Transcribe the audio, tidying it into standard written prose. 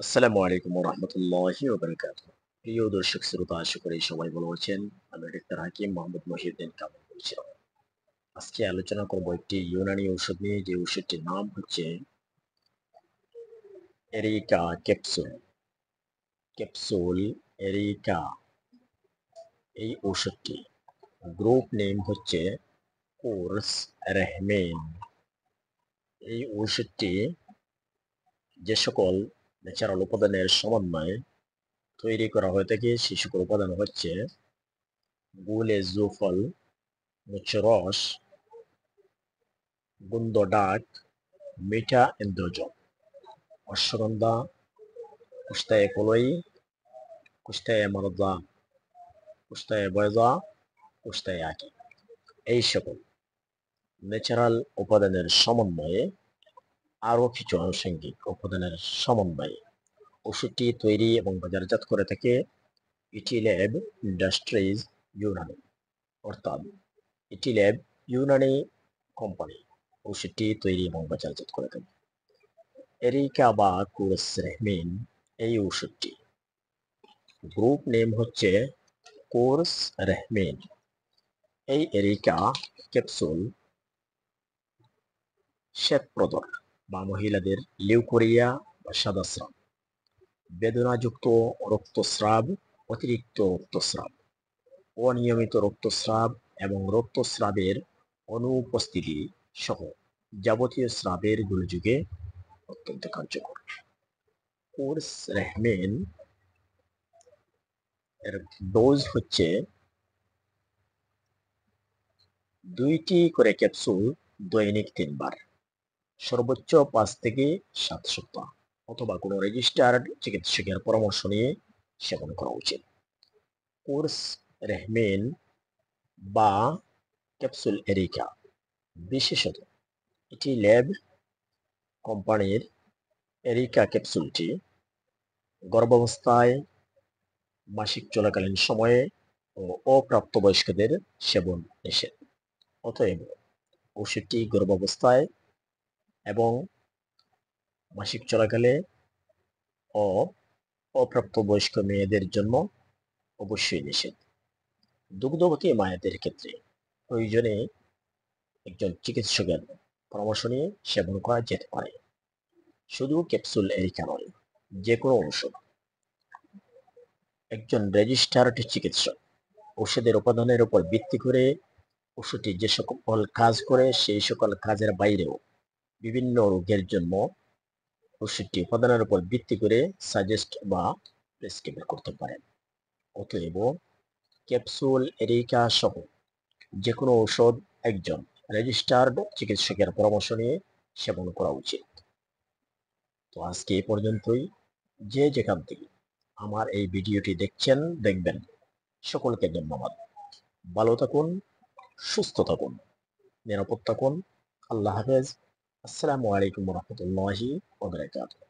আসসালামু আলাইকুম রহমতুল্লাহি ওবারাকাতুহু। প্রিয় দর্শক শ্রোতা, আশা করি সবাই ভালো আছেন। আমি ডাক্তার হাকিম মোহাম্মদ মহিউদ্দিন কামাল বলছিলাম। আজকে আলোচনা করব একটি ইউনানি ঔষধ নিয়ে, যে ওষুধটির নাম হচ্ছে এরিকা ক্যাপসুল। ক্যাপসুল এরিকা, এই ঔষধটি গ্রুপ নেম হচ্ছে কোর্স রেহমেন। এই ঔষধটি যে সকল ন্যাচারাল উপাদানের সমন্বয়ে তৈরি করা হয়ে থাকে, সেই সকল উপাদান হচ্ছে গুলে জুফল, মুচ্ছ রস, গুন্দ ডাক, মিঠা ইন্দ্রজল, অশ্বগন্ধা, কুস্তায়ে কলই, কুস্তায়ে মারদা, কুস্তায়ে বয়জা, কুস্তায়ে আকি। এই সকল ন্যাচারাল উপাদানের সমন্বয়ে আরও কিছু আনুষঙ্গিক উপাদানের সমন্বয়ে ওষুধটি তৈরি এবং বাজারজাত করে থাকে ইটিল্যাব ইন্ডাস্ট্রিজ ইউনানি, অর্থাৎ ইটিল্যাব ইউনানি কোম্পানি ওষুধটি তৈরি এবং বাজারজাত করে থাকে। এরিকা বা কোর্স রেহমিন, এই ওষুধটি গ্রুপ নেম হচ্ছে কোর্স রেহমিন। এই এরিকা ক্যাপসুল শ্বেতপ্রদর বা মহিলাদের লিউকোরিয়া বা সাদাস্রাব, বেদনাযুক্ত রক্তস্রাব, অতিরিক্ত রক্তস্রাব, অনিয়মিত রক্তস্রাব এবং রক্তস্রাবের অনুপস্থিতি সহ যাবতীয় স্রাবের গোলযোগে অত্যন্ত কার্যকর। কোর্স রেহমিন এর ডোজ হচ্ছে 2টি করে ক্যাপসুল দৈনিক 3 বার, সর্বোচ্চ 5 থেকে 7 সপ্তাহ, অথবা কোনো রেজিস্টার্ড চিকিৎসকের পরামর্শ নিয়ে সেবন করা উচিত। কোর্স রেহমিন বা ক্যাপসুল এরিকা, বিশেষত এটি ল্যাব কোম্পানির এরিকা ক্যাপসুলটি গর্ভাবস্থায়, মাসিক চলাকালীন সময়ে ও অপ্রাপ্তবয়স্কদের সেবন নিষেধ। অতএব ওষুধটি গর্ভাবস্থায় এবং মাসিক চলাকালে ও অপ্রাপ্তবয়স্ক মেয়েদের জন্য অবশ্যই নিষেধ। দুগ্ধবতী মায়েদের ক্ষেত্রে প্রয়োজনে একজন চিকিৎসকের পরামর্শ নিয়ে সেবন করা যেতে পারে। শুধু ক্যাপসুল এরিকা নয়, যে কোনো ঔষধ একজন রেজিস্টার্ড চিকিৎসক ওষুধের উপাদানের উপর ভিত্তি করে ওষুধটি যে সকল কাজ করে, সেই সকল কাজের বাইরেও বিভিন্ন রোগের জন্য ওষুধটি উপাদানের উপর ভিত্তি করে সাজেস্ট বা প্রেসক্রাইব করতে পারেন। অতএব ক্যাপসুল এরিকা সহ যে কোনো ঔষধ একজন রেজিস্টার্ড চিকিৎসকের পরামর্শ নিয়ে সেবন করা উচিত। তো আজকে এই পর্যন্তই। যে যেখান থেকে আমার এই ভিডিওটি দেখবেন, সকলকে ধন্যবাদ। ভালো থাকুন, সুস্থ থাকুন, নিরাপদ থাকুন। আল্লাহ হাফেজ। আসসালামু আলাইকুম রহমতুল্লাহি ওয়া বারাকাতুহু।